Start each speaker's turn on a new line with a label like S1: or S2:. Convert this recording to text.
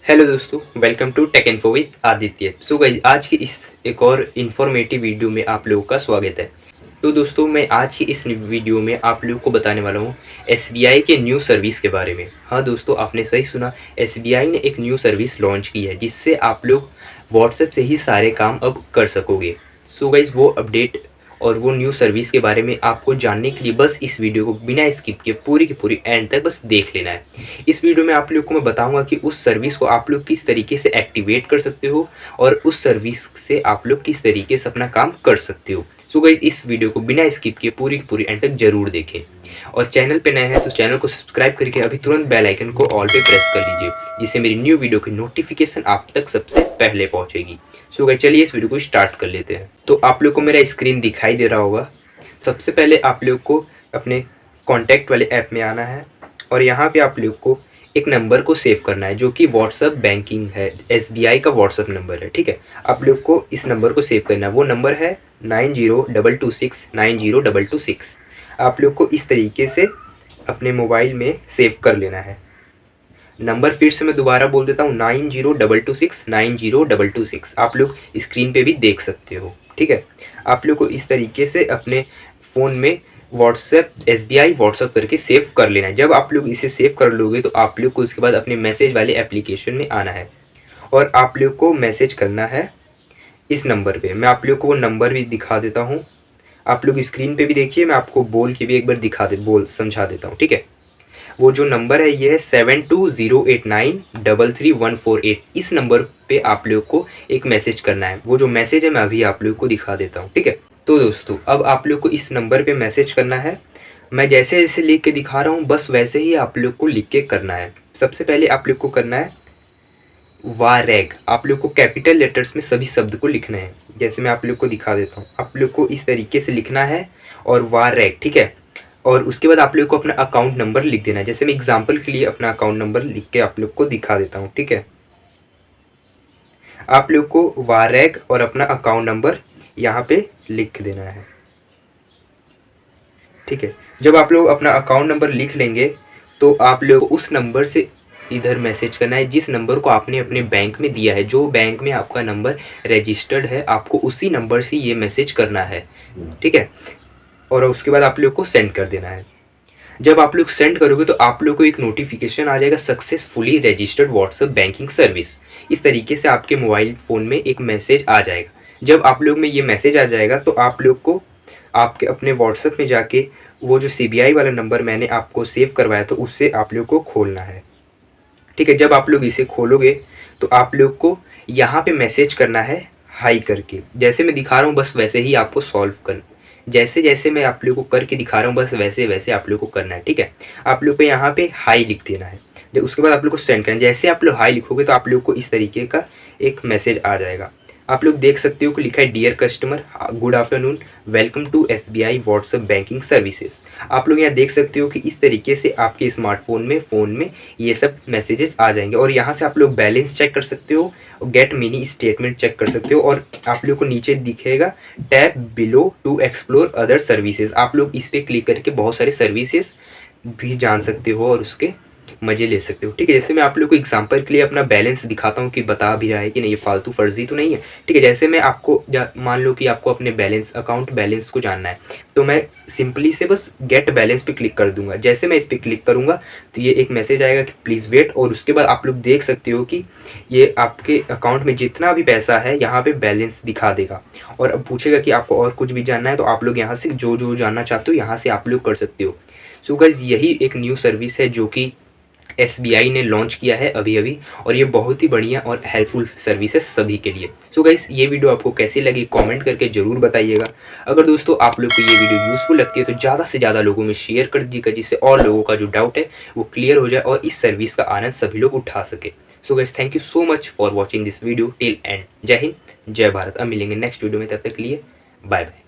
S1: Hello दोस्तों, welcome to tech info with Aditya. So guys, आज की इस एक और इन्फॉर्मेटिव वीडियो में आप लोगों का स्वागत है। तो दोस्तों, मैं आज की इस वीडियो में आप लोगों को बताने वाला हूँ एसबीआई के न्यू सर्विस के बारे में। हाँ दोस्तों, आपने सही सुना, एसबीआई ने एक न्यू सर्विस लॉन्च की है जिससे आप लोग व्हाट्सएप से ही सारे काम अब कर सकोगे। सो गाइस, वो अपडेट और वो न्यू सर्विस के बारे में आपको जानने के लिए बस इस वीडियो को बिना स्किप किए पूरी की पूरी एंड तक बस देख लेना है। इस वीडियो में आप लोग को मैं बताऊंगा कि उस सर्विस को आप लोग किस तरीके से एक्टिवेट कर सकते हो और उस सर्विस से आप लोग किस तरीके से अपना काम कर सकते हो। सो गाइस, इस वीडियो को बिना स्किप किए पूरी की पूरी एंड तक जरूर देखें और चैनल पे नए हैं तो चैनल को सब्सक्राइब करके अभी तुरंत बेल आइकन को ऑल पे प्रेस कर लीजिए, जिससे मेरी न्यू वीडियो की नोटिफिकेशन आप तक सबसे पहले पहुंचेगी। सो गाइस, चलिए इस वीडियो को स्टार्ट कर लेते हैं। तो आप लोग को मेरा स्क्रीन दिखाई दे रहा होगा। सबसे पहले आप लोग को अपने कॉन्टैक्ट वाले ऐप में आना है और यहाँ पे आप लोग को एक नंबर को सेव करना है जो कि व्हाट्सएप बैंकिंग है, एसबीआई का व्हाट्सएप नंबर है। ठीक है, आप लोग को इस नंबर को सेव करना है। वो नंबर है 9022690226। आप लोग को इस तरीके से अपने मोबाइल में सेव कर लेना है। नंबर फिर से मैं दोबारा बोल देता हूँ, 9022690226। आप लोग स्क्रीन पे भी देख सकते हो। ठीक है, आप लोग को इस तरीके से अपने फ़ोन में व्हाट्सएप एसबीआई व्हाट्सएप करके सेव कर लेना है। जब आप लोग इसे सेव कर लोगे तो आप लोग को उसके बाद अपने मैसेज वाले एप्लीकेशन में आना है और आप लोग को मैसेज करना है इस नंबर पे। मैं आप लोग को वो नंबर भी दिखा देता हूँ। आप लोग स्क्रीन पे भी देखिए, मैं आपको बोल के भी एक बार समझा देता हूँ। ठीक है, वो जो नंबर है ये है 7208933148। इस नंबर पे आप लोग को एक मैसेज करना है। वो जो मैसेज है मैं अभी आप लोग को दिखा देता हूँ। ठीक है, तो दोस्तों अब आप लोग को इस नंबर पे मैसेज करना है। मैं जैसे जैसे लिख के दिखा रहा हूँ बस वैसे ही आप लोग को लिख के करना है। सबसे पहले आप लोग को करना है वारेग। आप लोग को कैपिटल लेटर्स में सभी शब्द को लिखना है। जैसे मैं आप लोग को दिखा देता हूँ, आप लोग को इस तरीके से लिखना है और वारेग। ठीक है, और उसके बाद आप लोग को अपना अकाउंट नंबर लिख देना है। जैसे मैं एग्जांपल के लिए अपना अकाउंट नंबर लिख के आप लोग को दिखा देता हूँ। ठीक है, आप लोग को वारेग और अपना अकाउंट नंबर यहाँ पे लिख देना है। ठीक है, जब आप लोग अपना अकाउंट नंबर लिख लेंगे तो आप लोग उस नंबर से इधर मैसेज करना है जिस नंबर को आपने अपने बैंक में दिया है। जो बैंक में आपका नंबर रजिस्टर्ड है आपको उसी नंबर से ये मैसेज करना है। ठीक है, और उसके बाद आप लोग को सेंड कर देना है। जब आप लोग सेंड करोगे तो आप लोग को एक नोटिफिकेशन आ जाएगा, successfully registered WhatsApp banking service. इस तरीके से आपके मोबाइल फ़ोन में एक मैसेज आ जाएगा। जब आप लोग में ये मैसेज आ जाएगा तो आप लोग को आपके अपने व्हाट्सएप में जाके वो जो सीबीआई वाला नंबर मैंने आपको सेव करवाया तो उससे आप लोग को खोलना है। ठीक है, जब आप लोग इसे खोलोगे तो आप लोग को यहाँ पे मैसेज करना है हाई करके। जैसे मैं दिखा रहा हूँ बस वैसे ही आपको सॉल्व कर, जैसे जैसे मैं आप लोग को करके दिखा रहा हूँ बस वैसे वैसे आप लोग को करना है। ठीक है, आप लोग को यहाँ पे हाई लिख देना है। जब उसके बाद आप लोग को सेंड करना है। जैसे आप लोग हाई लिखोगे तो आप लोग को इस तरीके का एक मैसेज आ जाएगा। आप लोग देख सकते हो कि लिखा है dear customer, good afternoon, welcome to SBI WhatsApp banking services. आप लोग यहाँ देख सकते हो कि इस तरीके से आपके स्मार्टफोन में फ़ोन में ये सब मैसेजेस आ जाएंगे और यहाँ से आप लोग बैलेंस चेक कर सकते हो, गेट मिनी स्टेटमेंट चेक कर सकते हो और आप लोग को नीचे दिखेगा tap below to explore other services. आप लोग इस पर क्लिक करके बहुत सारे सर्विसेज भी जान सकते हो और उसके मज़े ले सकते हो। ठीक है, जैसे मैं आप लोग को एग्जांपल के लिए अपना बैलेंस दिखाता हूँ कि बता भी रहा है कि नहीं, ये फालतू फर्जी तो नहीं है। ठीक है, जैसे मैं आपको मान लो कि आपको अपने बैलेंस अकाउंट बैलेंस को जानना है तो मैं सिंपली से बस गेट बैलेंस पे क्लिक कर दूंगा। जैसे मैं इस पर क्लिक करूँगा तो ये एक मैसेज आएगा कि प्लीज़ वेट, और उसके बाद आप लोग देख सकते हो कि ये आपके अकाउंट में जितना भी पैसा है यहाँ पे बैलेंस दिखा देगा और अब पूछेगा कि आपको और कुछ भी जानना है तो आप लोग यहाँ से जो जो जानना चाहते हो यहाँ से आप लोग कर सकते हो। सो गाइस, यही एक न्यू सर्विस है जो कि एसबीआई ने लॉन्च किया है अभी अभी और ये बहुत ही बढ़िया और हेल्पफुल सर्विस है सभी के लिए। सो गाइस, ये वीडियो आपको कैसी लगी कमेंट करके ज़रूर बताइएगा। अगर दोस्तों आप लोग को ये वीडियो यूज़फुल लगती है तो ज़्यादा से ज़्यादा लोगों में शेयर कर दीजिएगा जिससे और लोगों का जो डाउट है वो क्लियर हो जाए और इस सर्विस का आनंद सभी लोग उठा सके। So guys, thank you so much for watching this video till and. जय हिंद, जय भारत। अब मिलेंगे नेक्स्ट वीडियो में, तब तक के लिए बाय बाय।